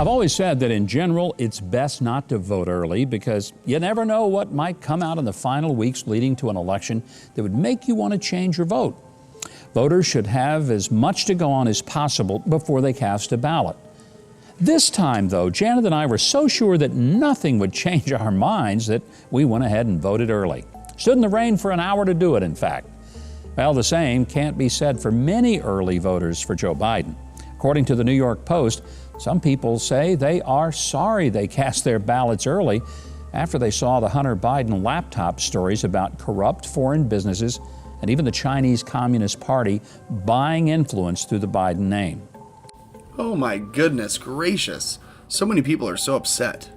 I've always said that in general, it's best not to vote early because you never know what might come out in the final weeks leading to an election that would make you want to change your vote. Voters should have as much to go on as possible before they cast a ballot. This time, though, Janet and I were so sure that nothing would change our minds that we went ahead and voted early. Stood in the rain for an hour to do it, in fact. Well, the same can't be said for many early voters for Joe Biden. According to the New York Post, some people say they are sorry they cast their ballots early after they saw the Hunter Biden laptop stories about corrupt foreign businesses and even the Chinese Communist Party buying influence through the Biden name. Oh my goodness gracious. So many people are so upset.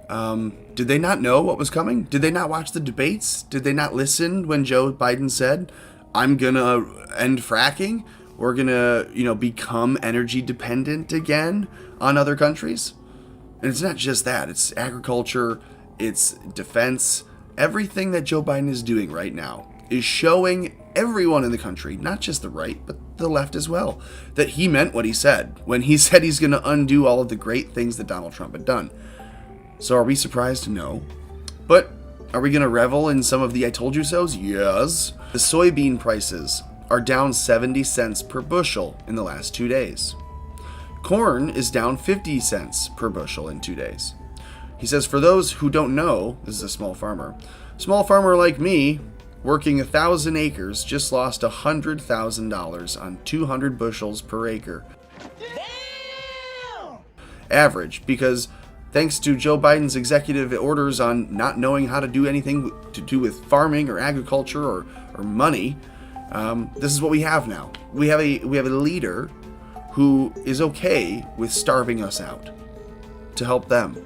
Did they not know what was coming? Did they not watch the debates? Did they not listen when Joe Biden said, I'm gonna end fracking? We're gonna, become energy dependent again on other countries? And it's not just that. It's agriculture, it's defense. Everything that Joe Biden is doing right now is showing everyone in the country, not just the right, but the left as well, that he meant what he said when he said he's going to undo all of the great things that Donald Trump had done. So are we surprised? No. But are we going to revel in some of the I told you so's? Yes. The soybean prices are down 70 cents per bushel in the last 2 days. Corn is down 50 cents per bushel in 2 days. He says, for those who don't know, this is a small farmer like me, working 1,000 acres, just lost $100,000 on 200 bushels per acre. Damn! Average, because thanks to Joe Biden's executive orders on not knowing how to do anything to do with farming or agriculture or money, this is what we have now. We have a leader who is okay with starving us out to help them.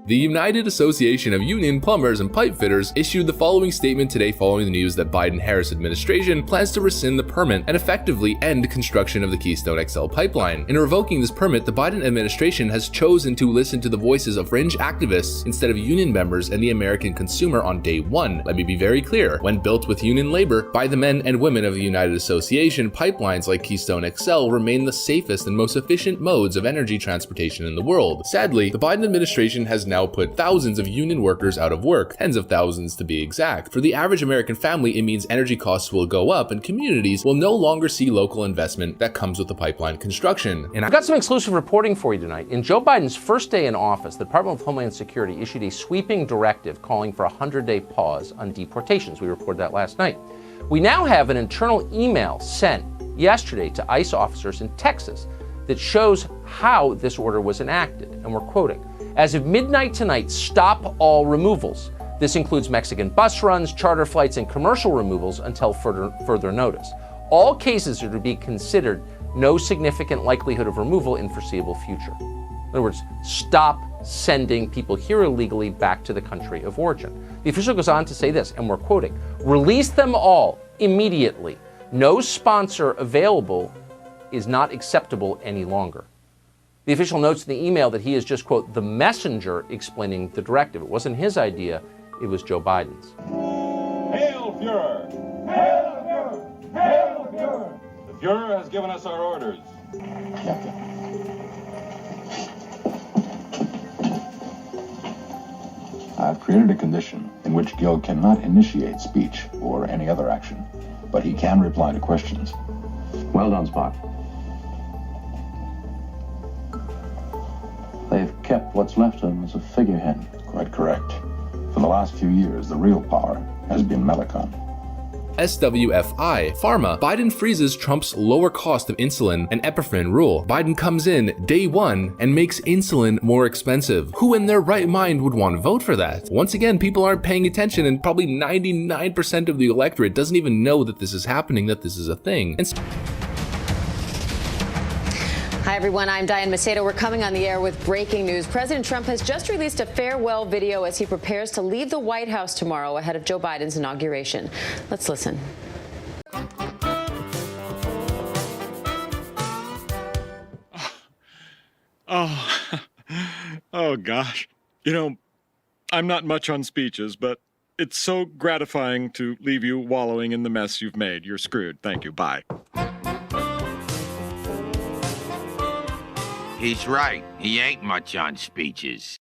The United Association of Union Plumbers and Pipe Fitters issued the following statement today following the news that Biden-Harris administration plans to rescind the permit and effectively end construction of the Keystone XL pipeline. In revoking this permit, the Biden administration has chosen to listen to the voices of fringe activists instead of union members and the American consumer on day one. Let me be very clear. When built with union labor by the men and women of the United Association, pipelines like Keystone XL remain the safest and most efficient modes of energy transportation in the world. Sadly, the Biden administration has now put thousands of union workers out of work, tens of thousands to be exact. For the average American family, it means energy costs will go up and communities will no longer see local investment that comes with the pipeline construction. And I've got some exclusive reporting for you tonight. In Joe Biden's first day in office, the Department of Homeland Security issued a sweeping directive calling for a 100-day pause on deportations. We reported that last night. We now have an internal email sent yesterday to ICE officers in Texas that shows how this order was enacted, and we're quoting, "As of midnight tonight, stop all removals. This includes Mexican bus runs, charter flights, and commercial removals until further notice. All cases are to be considered no significant likelihood of removal in foreseeable future." In other words, stop sending people here illegally back to the country of origin. The official goes on to say this, and we're quoting, "Release them all immediately. No sponsor available is not acceptable any longer." The official notes in the email that he is just, quote, the messenger explaining the directive. It wasn't his idea, it was Joe Biden's. Hail Fuhrer! Hail Fuhrer! Hail Fuhrer! The Fuhrer has given us our orders. Captain. I've created a condition in which Gil cannot initiate speech or any other action, but he can reply to questions. Well done, Spock. They've kept what's left of him as a figurehead. Quite correct. For the last few years, the real power has been Melicon. SWFI, Pharma, Biden freezes Trump's lower cost of insulin and epinephrine rule. Biden comes in day one and makes insulin more expensive. Who in their right mind would want to vote for that? Once again, people aren't paying attention, and probably 99% of the electorate doesn't even know that this is happening, that this is a thing. Hi, everyone. I'm Diane Macedo. We're coming on the air with breaking news. President Trump has just released a farewell video as he prepares to leave the White House tomorrow ahead of Joe Biden's inauguration. Let's listen. Oh, gosh. I'm not much on speeches, but it's so gratifying to leave you wallowing in the mess you've made. You're screwed. Thank you. Bye. He's right. He ain't much on speeches.